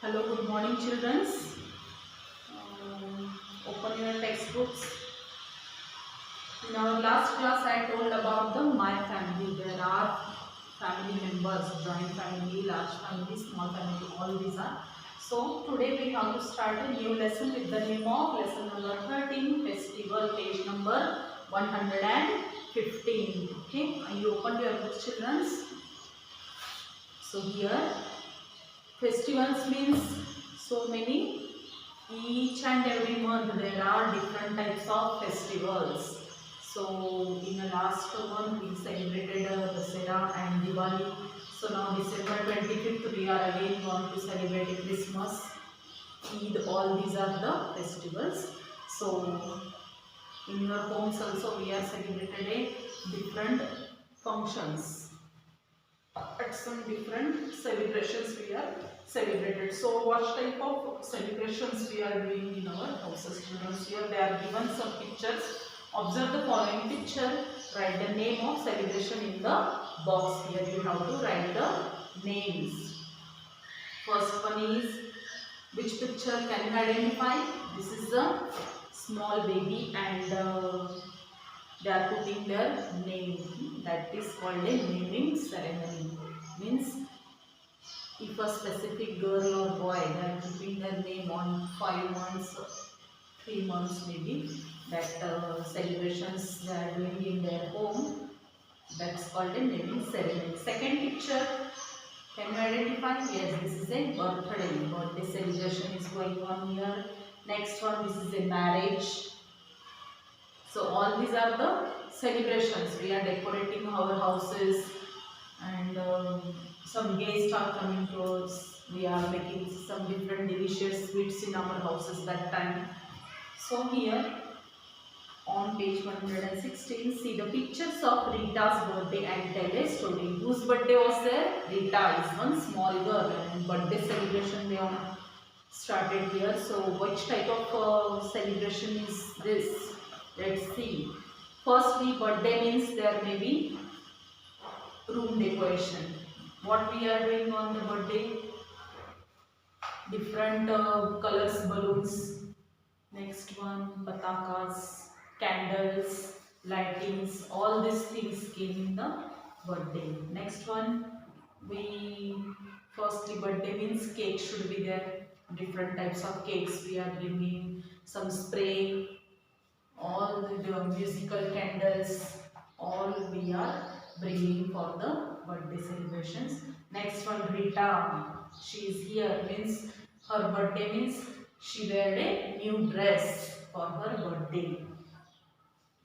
Hello, good morning, children. Open your textbooks. In our last class, I told about the my family. There are family members, joint family, large family, small family. All these are. So today we have to start a new lesson with the name of lesson number 13, festival, page number 115. Okay, you open your books, children. So here, festivals means so many. Each and every month there are different types of festivals. So in the last month we celebrated Dasara and Diwali. So now December 25th we are again going to celebrate Christmas, Eid. All these are the festivals. So in your homes also we are celebrated a different functions. At some different celebrations we are celebrated. So what type of celebrations we are doing in our houses, children? Here they are given some pictures. Observe the following picture. Write the name of celebration in the box. Here you have to write the names. First one is, which picture can you identify? This is a small baby and they are putting their name. That is called a naming ceremony. Means if a specific girl or boy they are keeping their name on 5 months, 3 months maybe, that celebrations they are doing in their home, that's called a naming ceremony. Second picture, can you identify? Yes, this is a birthday celebration is going on here. Next one, this is a marriage. So all these are the celebrations. We are decorating our houses and some guests are coming to us. We are making some different delicious sweets in our houses that time. So here on page 116, see the pictures of Rita's birthday and tell a story. Whose birthday was there? Rita is one small girl and birthday celebration they are started here. So which type of celebration is this? Let's see. Firstly, birthday means there may be room decoration. What we are doing on the birthday? Different colors, balloons. Next one, patakas, candles, lightings. All these things came in the birthday. Next one, we firstly birthday means cake should be there. Different types of cakes we are bringing. Some spray, all the musical candles, all we are bringing for the birthday celebrations. Next one, Rita, she is here, means her birthday means she wear a new dress for her birthday.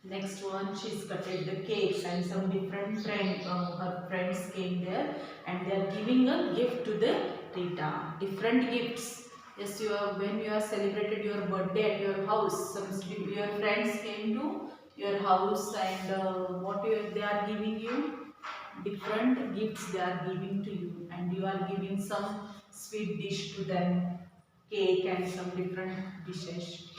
Next one, she's cutted the cakes and some different her friends came there and they are giving a gift to the Rita. Different gifts. Yes, when you are celebrated your birthday at your house, your friends came to your house and they are giving you different gifts they are giving to you and you are giving some sweet dish to them, cake and some different dishes.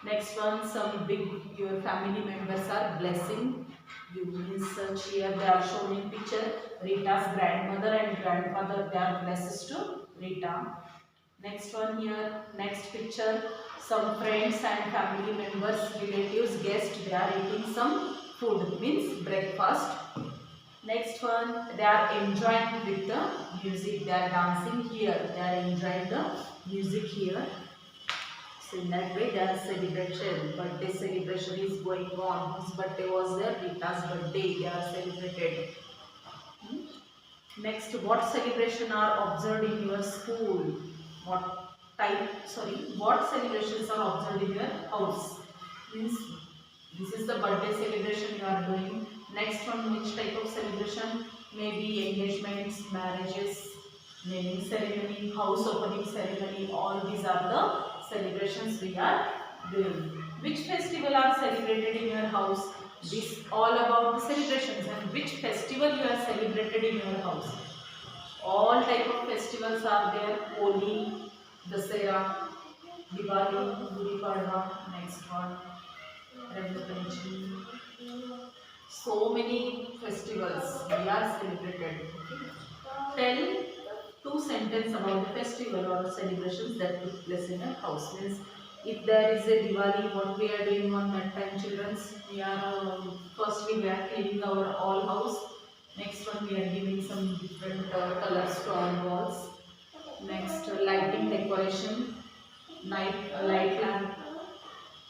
Next one, some big your family members are blessing you. Means here they are shown in picture. Rita's grandmother and grandfather they are blessed to Rita. Next one here, next picture, some friends and family members, relatives, guests they are eating some food means breakfast. Next one, they are enjoying with the music. They are dancing here. They are enjoying the music here. So in that way, they are celebrating. Birthday celebration is going on. Whose birthday was there? Rita's birthday. They are celebrated. Next, what celebration are observed in your school? What celebrations are observed in your house? Means this is the birthday celebration you are doing. Next one, which type of celebration? Maybe engagements, marriages, naming ceremony, house opening ceremony. All these are the celebrations we are doing. Which festival are celebrated in your house? This all about the celebrations and which festival you are celebrated in your house. All type of festivals are there. Holi, Dasera, Diwali, Gudi Padwa. Next one, Rangapanchami. So many festivals we are celebrated. Tell two sentences about the festival or celebrations that took place in a house. Means if there is a Diwali, what we are doing on that time, children? We are firstly we are cleaning our all house. Next one, we are giving some different colors to our walls. Next, lighting decoration, light lamp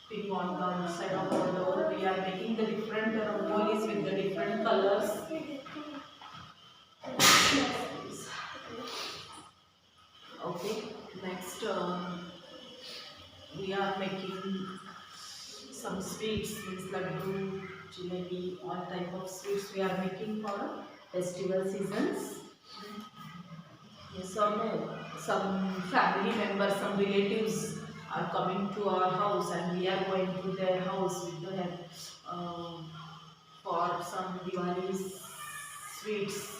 being on the side of the door. We are making the different rangolis with the different colors. Okay, next we are making some sweets, means laddu, jalebi, all type of sweets we are making for festival seasons. Yes or no? Some family members, some relatives are coming to our house and we are going to their house with them for some Diwali sweets.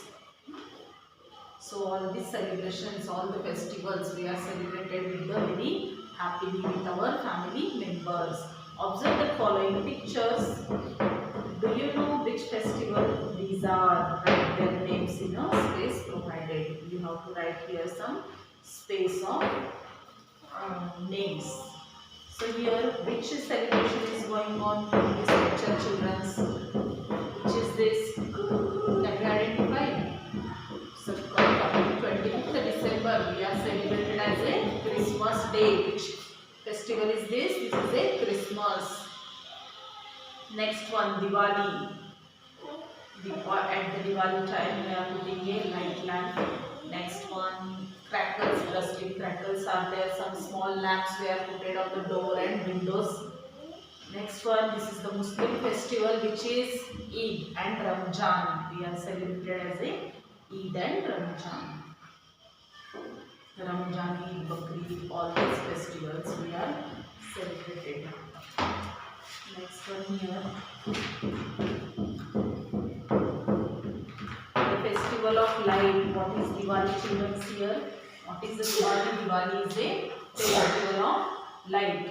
So all these celebrations, all the festivals we are celebrated with the very happily with our family members. Observe the following pictures. Do you know which festival these are? Write their names in a space provided. You have to write here some space of names. So here, which celebration is going on in this picture, children? Which is this? Can you identify? So coming 25th December, we are celebrated as a Christmas Day. Which festival is this? This is a Christmas. Next one, Diwali. At the Diwali time, we are putting a light lamp. Next one, crackers, bursting crackers are there. Some small lamps were put on the door and windows. Next one, this is the Muslim festival, which is Eid and Ramzan. We are celebrated as a Eid and Ramzan. Ramzan, Eid, Bakri, all these festivals we are celebrated. Next one here. The festival of light. What is Diwali, children? Here. What is the Diwali? Diwali is a festival of light.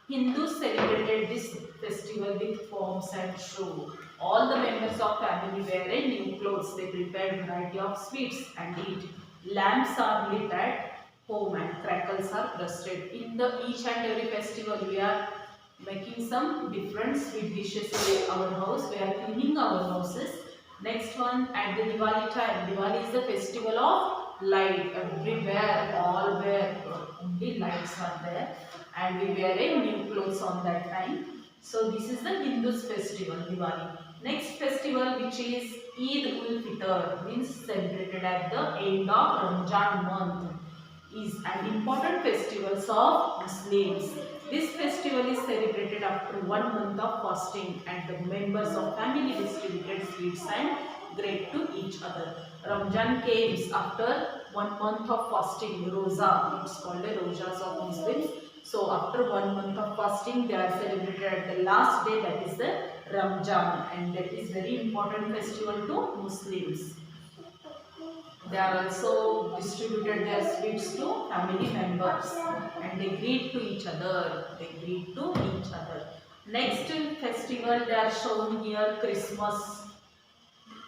Hindus celebrated this festival with pomps and show. All the members of family wear a new clothes. They prepared variety of sweets and eat. Lamps are lit at home and crackers are roasted. In the each and every festival, we are making some different sweet dishes in our house. We are cleaning our houses. Next one, at the Diwali time. Diwali is the festival of light. Everywhere, all where only lights are there, and we wear a new clothes on that time. So this is the Hindus festival, Diwali. Next festival, which is Eid ul Fitr, means celebrated at the end of Ramzan month, is an important festival of Muslims. This festival is celebrated after 1 month of fasting, and the members of family distributed sweets and bread to each other. Ramzan comes after 1 month of fasting, Roza, it's called a Rozas of Muslims. So after 1 month of fasting, they are celebrated at the last day, that is the Ramzan, and that is very important festival to Muslims. They are also distributed their sweets to family members and they greet to each other. Next festival they are shown here, Christmas.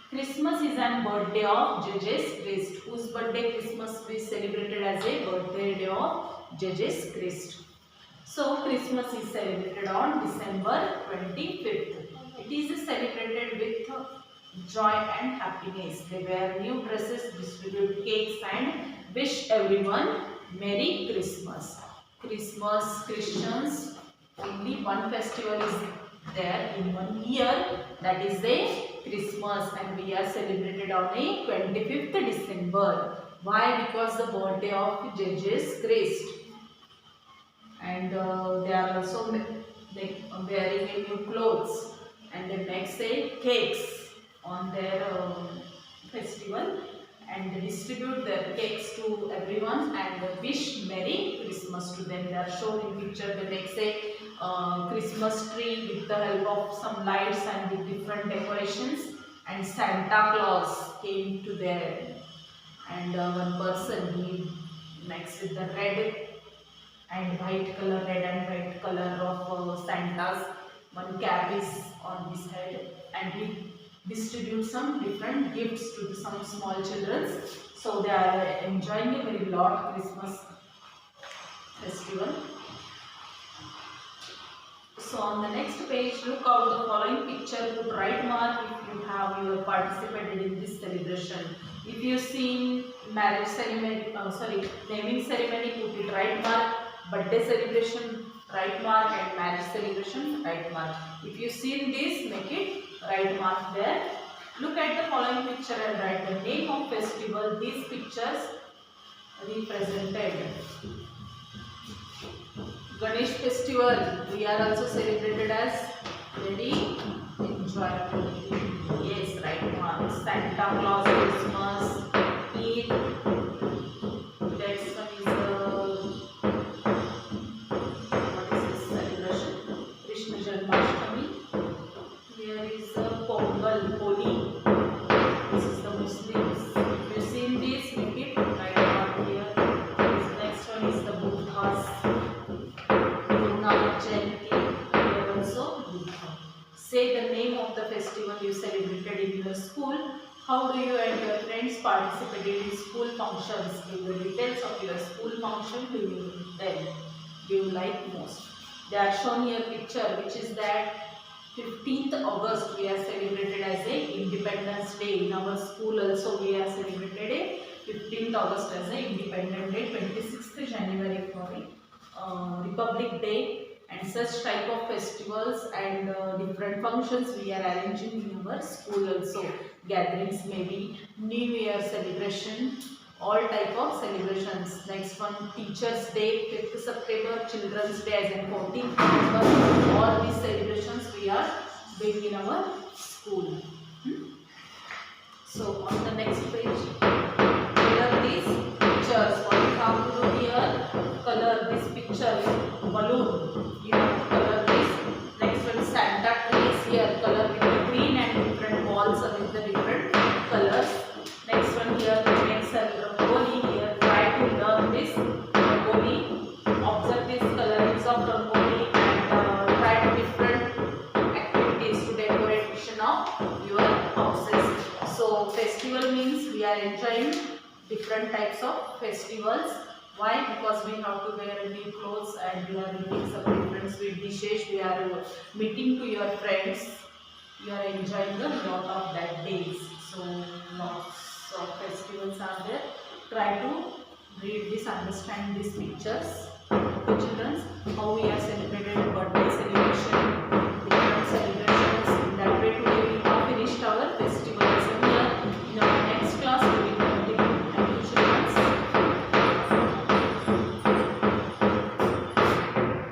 Christmas is an birthday of Jesus Christ. Whose birthday Christmas is celebrated as a birthday day of Jesus Christ. So Christmas is celebrated on December 25th. It is celebrated with joy and happiness. They wear new dresses, distribute cakes and wish everyone Merry Christmas. Christmas, Christians, only one festival is there in 1 year, that is a Christmas, and we are celebrated on a 25th December. Why? Because the birthday of Jesus Christ. And they are also wearing a new clothes and they make say cakes on their festival and they distribute their cakes to everyone and wish Merry Christmas to them. They are shown in picture. They make say Christmas tree with the help of some lights and with different decorations, and Santa Claus came to there, and one person he makes with the red and white color of Santa's. One cap is on his head and he distribute some different gifts to some small children. So they are enjoying a very lot Christmas festival. So on the next page, look out the following picture, put right mark if you have participated in this celebration. If you seen marriage ceremony, naming ceremony, put it right mark, birthday celebration, right mark, and marriage celebration, right mark. If you seen this, make it right mark there. Look at the following picture and write the name of festival these pictures represented. Ganesh festival, we are also celebrated as very enjoyable. Yes, right mark. Santa Claus, Christmas, Eid. Next one is what is this celebration? Krishna Janmashtami. Here is Pongal, Holi. This is the Muslims. If you seen this, make it right mark here. This next one is the Buddhas. Say the name of the festival you celebrated in your school. How do you and your friends participated in school functions? Give the details of your school function to you then. Do you like most? They are shown here picture, which is that 15th August we are celebrated as a Independence Day. In our school also we are celebrated a 15th August as a Independence Day, 26th January for Republic Day. And such type of festivals and different functions we are arranging in our school also. Gatherings, maybe New Year celebration, all type of celebrations. Next one, Teachers Day, 5th September, Children's Day as in 14th November. All these celebrations we are doing in our school. So on the next page, color these pictures. What you have to do here, color this picture with balloon. You have to color this. Next one, Santa trees here, color with the green and different balls with the different colors. Next one here, next Rangoli here. Try to learn this Rangoli. Observe this colorings of Rangoli and try to different activities to decoration of your houses. So festival means we are enjoying different types of festivals. Why? Because we have to wear new clothes and we are eating some different sweet dishes. We are meeting to your friends. You are enjoying a lot of that days. So lots of festivals are there. Try to read this, understand these pictures. Okay, children, how we are celebrated birthday celebration, different celebrations.